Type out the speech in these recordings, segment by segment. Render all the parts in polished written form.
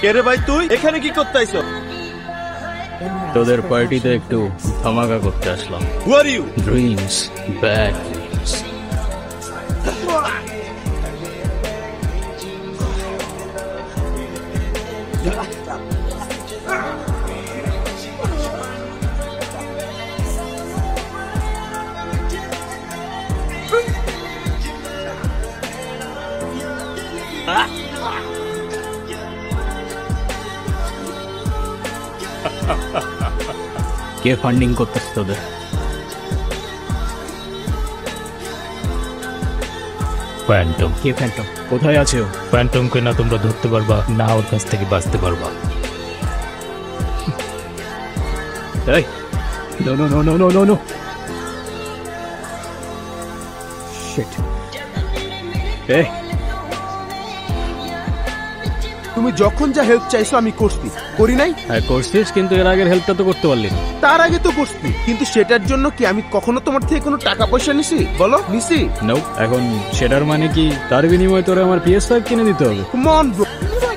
কে রে ভাই তুই এখানে কি করতে আইছো? তোদের পার্টিতে একটু ধামাকা করতে আসলাম। Who are you? Dreams, bad dreams. কে ফান্ডিং করতেছে তোদের? ফ্যান্টম। কে ফ্যান্টম? কোথায় আছে ও? ফ্যান্টমকে না তোমরা ধরতে পারবা না ওর কাছ থেকে বাঁচতে পারবা। এই no no no no no no no shit. এই তুমি যখন যা হেল্প চাইছো আমি করছি, করি নাই? হ্যাঁ করছিস, কিন্তু এর আগের হেল্পটা তো করতে পারলি না। তার আগে তো করছি, কিন্তু সেটার জন্য কি আমি কখনো তোমার থেকে কোনো টাকা পয়সা নিছি? বলো নিছি? নো। এখন সেটার মানে কি তার বিনিময়ে তোরে আমার PS5 কিনে দিতে হবে? মন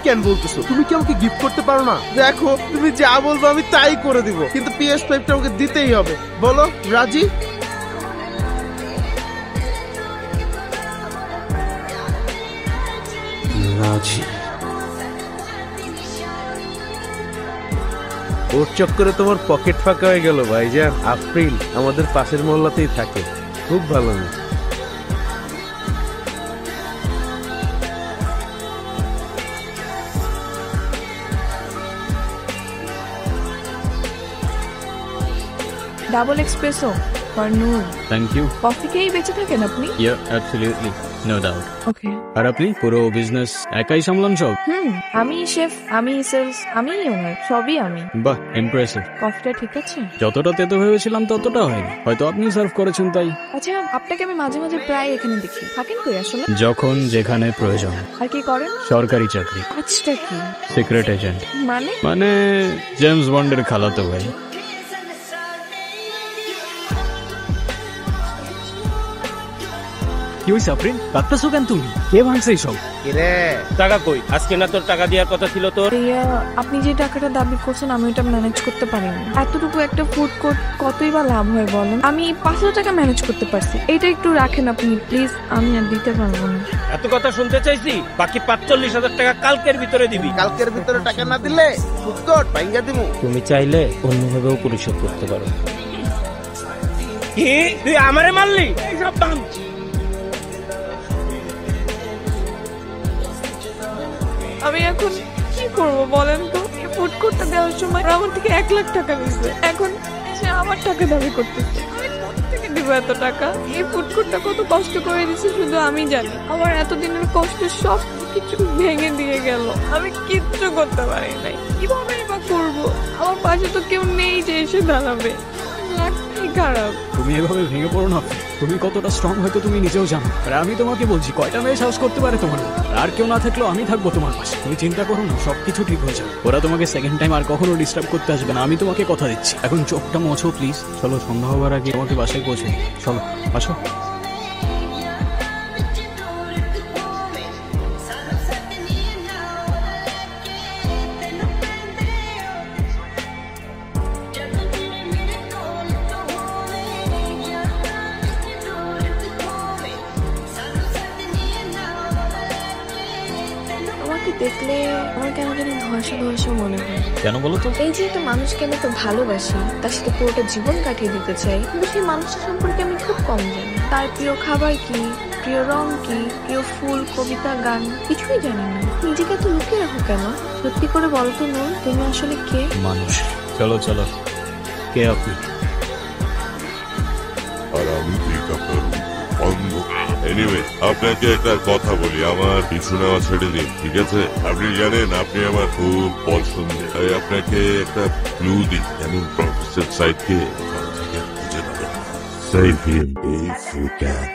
কেন বলতেছো? তুমি কি আমাকে গিফট করতে পারো না? দেখো তুমি যা বলবো আমি তাই করে দিব, কিন্তু PS5টা আমাকে দিতেই হবে। বলো রাজি? রাজি। ওর চক্করে তোমার পকেট ফাঁকা হয়ে গেল ভাইজান। আফরিন আমাদের পাশের মহল্লাতেই থাকে, খুব ভালো মেয়ে। Double espresso for Noor. Thank you. Coffee খেয়েই বেঁচে থাকেন আপনি? Yeah absolutely, no doubt. Okay. আর আপনি পুরো বিজনেস একাই সামলান সব? আমি শেফ, আমি সেলস, আমি ওনার, সবই আমি। বাহ, ইমপ্রেসিভ। কফিটা ঠিক আছে? যতটা তেতো ভেবেছিলাম ততটা হয়নি, হয়তো আপনি সার্ভ করেছেন তাই। আচ্ছা, আপনাকে আমি মাঝে মাঝে প্রায় এখানে দেখি, থাকেন কই আসলে? যখন যেখানে প্রয়োজন। আর কি করেন? সরকারি চাকরি, কাজটা কি? Secret agent. মানে জেমস বন্ডের খালাতো ভাই। কি হইছে আফরিন? কাঁদতেছো কেন তুমি? কে ভাঙছে এইসব? টাকা কই? আজকে না তোর টাকা দেওয়ার কথা ছিল তোর? ভাইয়া, আপনি যে টাকাটা দাবি করছেন আমি ওটা ম্যানেজ করতে পারিনি। এতটুকু একটা ফুড কোর্ট কতই বা লাভ হয় বলেন? আমি 500 টাকা ম্যানেজ করতে পারছি, এটা একটু রাখেন আপনি প্লিজ, আমি আর দিতে পারবো না। এত কথা শুনতে চাইছি? বাকি 45,000 টাকা কালকের ভিতরে দিবি। কালকের ভিতরে টাকা না দিলে ফুড কোর্ট ভাঙ্গা দিমু। তুমি চাইলে অন্যভাবেও পরিশোধ করতে পারো। কি তুই আমারে মারলি? এইসব দাম আমি এখন কি করবো বলেন তো? এই ফুড কোর্টটা দেওয়ার সময় ওরা আমার থেকে 1 লাখ টাকা নিচ্ছে, এখন এসে আমার টাকা দাবি করতেছে। আমি কোথা থেকে দিব এত টাকা? এই ফুড কোর্টটা কত কষ্ট করে দিচ্ছে শুধু আমি জানি। আমার এতদিনের কষ্ট সব কিছু ভেঙে দিয়ে গেল, আমি কিচ্ছু করতে পারি নাই। কিভাবেই বা করবো? আমার পাশে তো কেউ নেই যে এসে দাঁড়াবে, লাগতেই খারাপ। তুমি এভাবে ভেঙে পড়ো না। তুমি কতটা স্ট্রং হয়তো তুমি নিজেও জানো। আর আমি তোমাকে বলছি, কয়টা মেয়ে সাহস করতে পারে তোমার? আর কেউ না থাকলেও আমি থাকবো তোমার পাশে। তুমি চিন্তা করো না, সবকিছু ঠিক হয়ে যাবে। ওরা তোমাকে সেকেন্ড টাইম আর কখনো ডিস্টার্ব করতে আসবে না, আমি তোমাকে কথা দিচ্ছি। এখন চোখটা মোছো প্লিজ। চলো, সন্ধ্যা হওয়ার আগে তোমাকে বাসায় পৌঁছে। চলো আসো। দেখলে আমার কেন জানি ধোঁয়াশা ধোঁয়াশা মনে হয়। কেন বলো তো? এই যে একটা মানুষকে আমি তো ভালোবাসি, তার সাথে পুরোটা জীবন কাটিয়ে দিতে চাই, কিন্তু সেই মানুষটা সম্পর্কে আমি খুব কম জানি। তার প্রিয় খাবার কি, প্রিয় রং কি, প্রিয় ফুল, কবিতা, গান কিছুই জানি না। নিজেকে এত লুকিয়ে রাখো কেন? সত্যি করে বলো তো নূর, তুমি আসলে কে? মানুষ। চলো চলো, কে আপনি? আর আমি অন্ধ। এনিওয়ে, আপনাকে একটা কথা বলি, আমার পিছু নেওয়া ছেড়ে দিন, ঠিক আছে? আপনি জানেন আপনি আমার খুব পছন্দের, তাই আপনাকে একটা ক্লু দিই, যেমন প্রফেসর সাইডকে খুঁজে পাবেন। Save him if you can.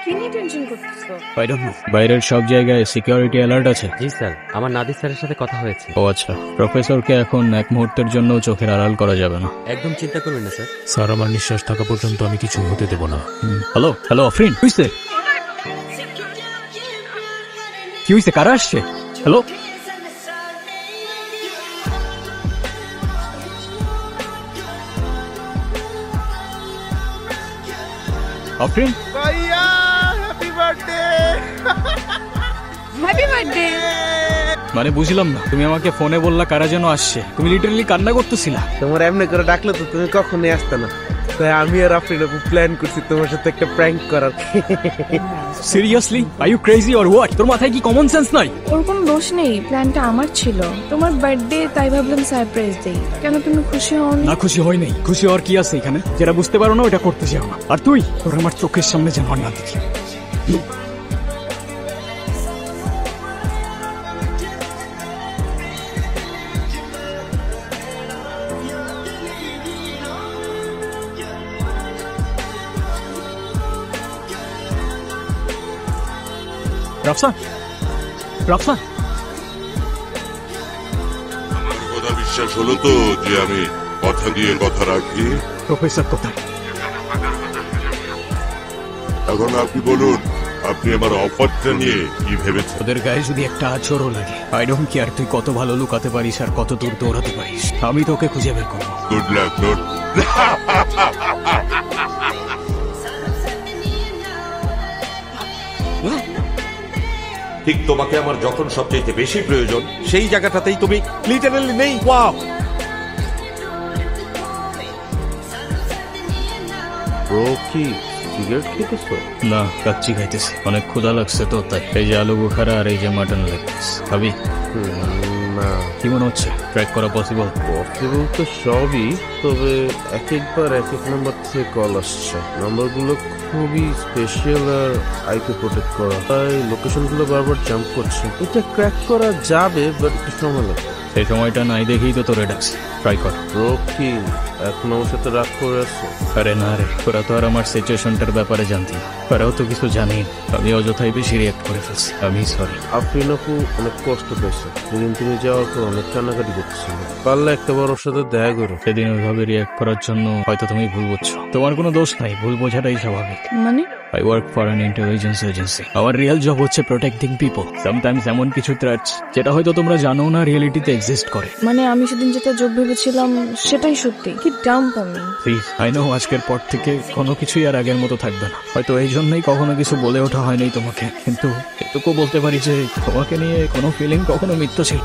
কি নিয়ে টেনশন করতেছো? I don't know. বাইরের সব জায়গায় সিকিউরিটি অ্যালার্ট আছে। জি স্যার, আমার নাদির স্যারের সাথে কথা হয়েছে। ও আচ্ছা, প্রফেসরকে এখন এক মুহূর্তের জন্য চোখের আড়াল করা যাবে না। একদম চিন্তা করবেন না স্যার। স্যার, আমার নিঃশ্বাস থাকা পর্যন্ত আমি কিছু হতে দেব না। হ্যালো হ্যালো আফরিন, কি হইছে? কারা আসছে? হ্যালো আফরিন, ভাইয়া হ্যাপি বার্থডে। Happy birthday. মানে বুঝলাম না, তুমি আমাকে ফোনে বললা কারা যেন আসছে, তুমি লিটারালি কান্না করতেছিলা। তোমার এমনি করে ডাকলে তো তুমি কখনোই আসতে না, তাই আমি আর আফরিন আপু প্ল্যান করছি তোমার সাথে একটা প্র্যাঙ্ক করার। Seriously, are you crazy or what? তোর মাথায় কি কমন সেন্স নাই? ওর কোনো দোষ নেই, প্ল্যানটা আমার ছিল। তোমার বার্থডে, তাই ভাবলাম সারপ্রাইজ দেই। কেন তুমি খুশি হও না, খুশি হয় নাই। খুশি হওয়ার কি আছে এখানে? যেটা বুঝতে পারো না ওটা করতে চাও না। আর তুই, তোর আমার চোখের সামনে যেন আর না দেখি। রাফসান, রাফসান, আমার কথা বিশ্বাস হলো তো যে আমি কথা দিয়ে কথা রাখি? প্রফেসর কোথায়? এখন আপনি বলুন, আপনি আমার অফারটা নিয়ে কি ভেবেছেন? ওদের গায়ে যদি একটা আচরও লাগে, আই ডোন্ট কেয়ার তুই কত ভালো লুকাতে পারিস আর কত দূর দৌড়াতে পারিস, আমি তোকে খুঁজে বের করবো। Good luck, good. ঠিক তোমাকে আমার যখন সবচেয়ে বেশি প্রয়োজন সেই জায়গাটাতেই তুমি লিটারালি নেই। ওয়াও! ব্রো কি সিগারেট খেতেছো? না, কাচ্চি খাইতেছি, অনেক ক্ষুধা লাগছে তো তাই। এই যে আলু বোখারা আর এই যে মাটন লেগ পিস খাবি? না, কি মনে হচ্ছে ট্র্যাক করা পসিবল? পসিবল তো সবই, তবে এক একবার এক এক নাম্বার থেকে কল আসছে। নাম্বারগুলো খুবই স্পেশাল আর আইকে প্রোটেক্ট করা, তাই লোকেশনগুলো বারবার জাম্প করছে। এটা ক্র্যাক করা যাবে, বাট একটু সময় লাগবে। সেই সময়টা নাই দেখেই তো তোরে ডাকছি, ট্রাই কর। ব্রো কি এখন আমার সাথে রাগ করে আছো? আরে না রে, তোরা তো আর আমার সিচুয়েশনটার ব্যাপারে জানতি না, ওরাও তো কিছু জানি না। আমি অযথাই বেশি রিয়াক্ট করে ফেলছি, আমি সরি। আফরিন আপু অনেক কষ্ট পেয়েছে, যেদিন তুমি যাওয়ার পর অনেক কান্নাকাটি করতেছিল। পারলে একটা বার ওর সাথে দেখা করো। সেদিন ওইভাবে রিয়াক্ট করার জন্য হয়তো তুমি ভুল বুঝছো। তোমার কোনো দোষ নাই, ভুল বোঝাটাই স্বাভাবিক। মানে I work for an intelligence agency. আমার রিয়েল জব হচ্ছে প্রোটেক্টিং পিপল। সামটাইমস এমন কিছু থ্রেটস যেটা হয়তো তোমরা জানো না রিয়েলিটিতে এক্সিস্ট করে। মানে আমি সেদিন যেটা যোগ ভেবেছিলাম সেটাই সত্যি। কি ডাম্প আমি। প্লিজ, আই নো আজকের পর থেকে কোনো কিছুই আর আগের মতো থাকবে না। হয়তো এই জন্যই কখনো কিছু বলে ওঠা হয়নি তোমাকে, কিন্তু এটুকু বলতে পারি যে তোমাকে নিয়ে কোনো ফিলিং কখনো মিথ্যা ছিল।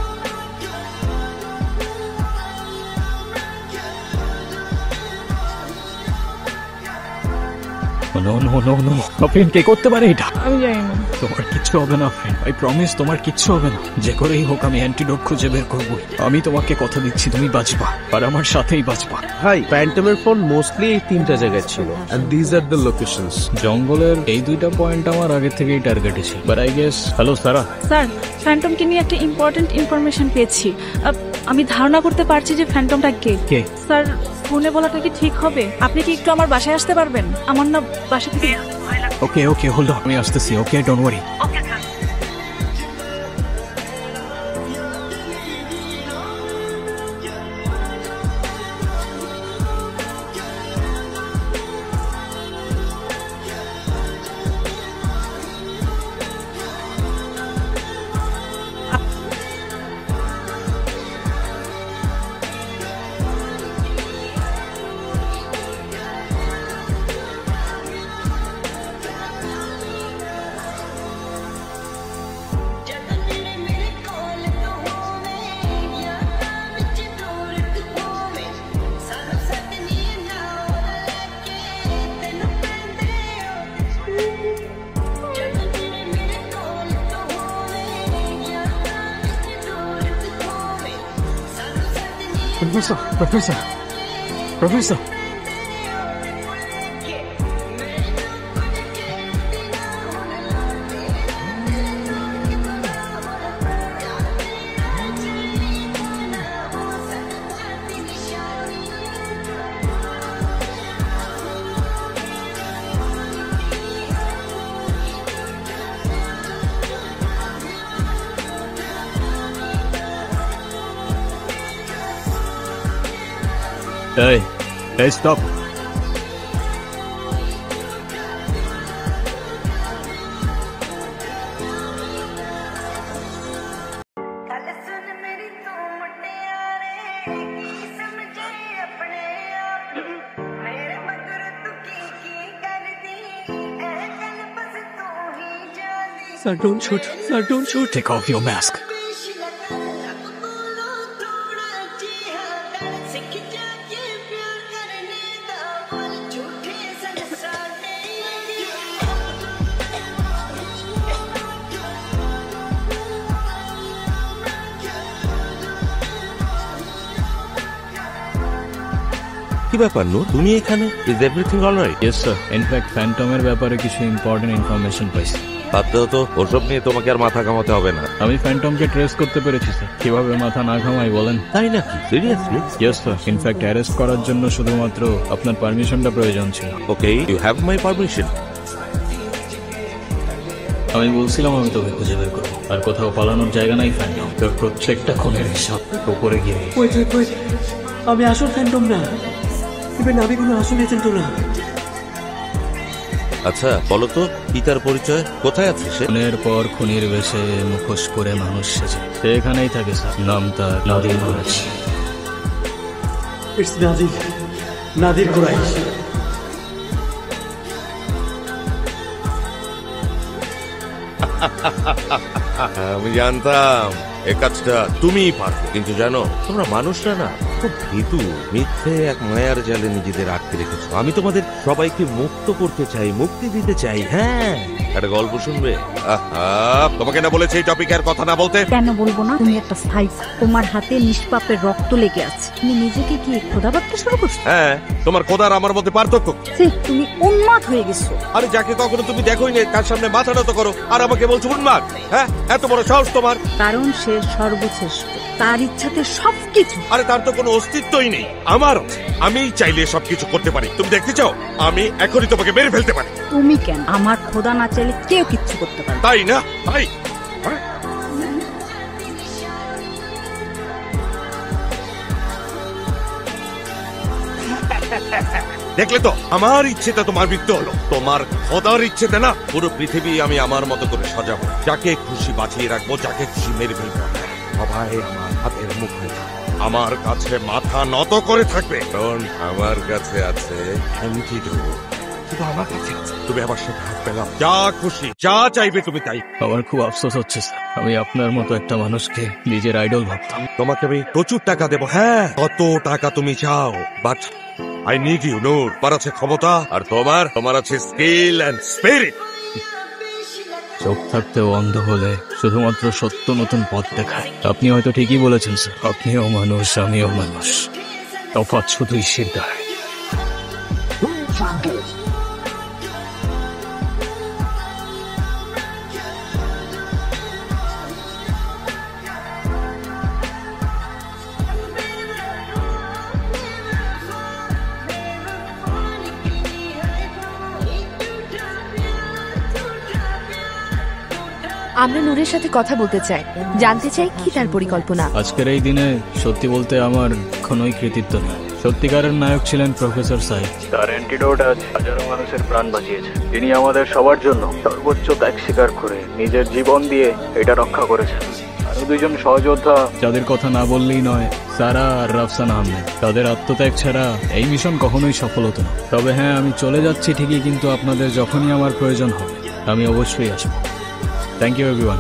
No no no no, Afreen কে করতে পারে এটা? আমি জানি না। তোমার কিচ্ছু হবে না আফরিন, আই প্রমিস তোমার কিচ্ছু হবে না। যে করেই হোক আমি অ্যান্টিডোট খুঁজে বের করবো। আমি তোমাকে কথা দিচ্ছি তুমি বাঁচবা, আর আমার সাথেই বাঁচবা। ভাই, প্যান্টমের ফোন মোস্টলি এই 3টা জায়গায় ছিল, and these are the locations. জঙ্গলের এই 2টা পয়েন্ট আমার আগে থেকেই টার্গেটে ছিল, but I guess. Hello Sara. Sir, ফ্যান্টমকে নিয়ে একটা ইম্পর্টেন্ট ইনফরমেশন পেয়েছি। আমি ধারণা করতে পারছি যে ফ্যান্টমটা কে। কে? স্যার, ফোনে বলাটা কি ঠিক হবে? আপনি কি একটু আমার বাসায় আসতে পারবেন? আমার না বাসা থেকে ওকে ওকে, হোল্ড অন, আমি আসতেছি। Okay, don't worry. Professor, Professor, Professor. Hey, hey, stop. Sir don't shoot, sir don't shoot. Take off your mask. কি ব্যাপার নূর, তুমি এখানে? Is everything alright? Yes sir, in fact ফ্যান্টমের ব্যাপারে কিছু ইম্পর্টেন্ট ইনফরমেশন পাইছি। ভাবতেও তো ওসব নিয়ে তোমাকে আর মাথা ঘামাতে হবে না। আমি ফ্যান্টমকে ট্রেস করতে পেরেছি স্যার। কিভাবে মাথা না ঘামাই বলেন? তাই নাকি? Seriously? Yes sir, in fact arrest করার জন্য শুধুমাত্র আপনার পারমিশনটা প্রয়োজন ছিল। ওকে, ইউ হ্যাভ মাই পারমিশন। আমি বলছিলাম আমি তোকে খুঁজে বের করবো, আর কোথাও পালানোর জায়গা নাই ফ্যান্টম। তোর প্রত্যেকটা খুনের হিসাব উপরে গিয়ে। আমি আসল ফ্যান্টম না, ইভেন আমি কোনো আসল এজেন্টও না। আচ্ছা বলো তো, কি তার পরিচয়? কোথায় আছে সে? খুনের পর খুনির বেশে মুখোশ পরে মানুষ সেজে সে এখানেই থাকে স্যার। নাম তার নাদির কুরাইশ। ইটস নাদির কুরাইশ। আমি জানতাম এ কাজটা তুমিই পারবে, কিন্তু জানো তোমরা মানুষরা না খুব ভীতু, মিথ্যে এক মায়ার জালে নিজেদের আটকে রেখেছো। আমি তোমাদের সবাইকে মুক্ত করতে চাই, মুক্তি দিতে চাই। হ্যাঁ, একটা গল্প শুনবে? তোমাকে না বলেছে এই টপিকে আর কথা না বলতে? কেন বলবো না? তুমি একটা সাইকো, তোমার হাতে নিষ্পাপের রক্ত লেগে আছে। তুমি নিজেকে কি খোদা ভাবতে শুরু করছো? হ্যাঁ, তোমার খোদার আমার মধ্যে পার্থক্য। তুমি উন্মাদ হয়ে গেছো। আরে যাকে কখনো তুমি দেখোই না তার সামনে মাথা নত করো, আর আমাকে বলছো উন্মাদ? হ্যাঁ, এত বড় সাহস তোমার? কারণ সে সর্বশ্রেষ্ঠ, তার ইচ্ছাতে সবকিছু। আরে তার তো কোনো অস্তিত্বই নেই, আমার আমি চাইলে সবকিছু করতে পারি। তুমি দেখতে চাও? আমি এখনই তোমাকে মেরে ফেলতে পারি। তুমি কেন? আমার খোদা না চাইলে কেউ কিচ্ছু করতে পারে। তাই না? তাই দেখলে তো, আমার ইচ্ছেতে তোমার মৃত্যু হলো। তোমার খোদার ইচ্ছেতে না, পুরো পৃথিবী আমি আমার মতো করে সাজাবো। যাকে খুশি বাঁচিয়ে রাখবো, যাকে খুশি মেরে ফেলবো। সবাই আমার হাতের মুখে আমার কাছে মাথা নত করে থাকবে, কারণ আমার কাছে আছে অ্যান্টিডোট। শুধু আমার কাছে আছে। তুমি আমার সাথে হাত পেলাম, যা খুশি যা চাইবে তুমি তাই। আমার খুব আফসোস হচ্ছে স্যার, আমি আপনার মতো একটা মানুষকে নিজের আইডল ভাবতাম। তোমাকে আমি প্রচুর টাকা দেবো। হ্যাঁ, কত টাকা তুমি চাও, বাট আই নিড ইউ নূর। তোমার আছে ক্ষমতা, আর তোমার আছে স্কিল এন্ড স্পিরিট। চোখ থাকতেও অন্ধ হলে শুধুমাত্র সত্য নতুন পথ দেখায়। আপনি হয়তো ঠিকই বলেছেন স্যার, আপনিও মানুষ আমিও মানুষ, তফাৎ শুধু ঈশ্বর দ্বারাই। আমরা নূরের সাথে কথা বলতে চাই, জানতে চাই কি তার পরিকল্পনা। আজকের এই দিনে সত্যি বলতে আমার কোনোই কৃতিত্ব নেই। সত্যিকারের নায়ক ছিলেন প্রফেসর সাইদ। তার অ্যান্টিডোট আজ হাজারো মানুষের প্রাণ বাঁচিয়েছে। তিনি আমাদের সবার জন্য সর্বোচ্চ ত্যাগ স্বীকার করে নিজের জীবন দিয়ে এটা রক্ষা করেছেন। আরো দুইজন সহযোদ্ধা যাদের কথা না বললেই নয়, সারা আর রাফসান আহমেদ। তাদের আত্মত্যাগ ছাড়া এই মিশন কখনোই সফল হতো না। তবে হ্যাঁ, আমি চলে যাচ্ছি ঠিকই, কিন্তু আপনাদের যখনই আমার প্রয়োজন হবে আমি অবশ্যই আসবো। Thank you everyone.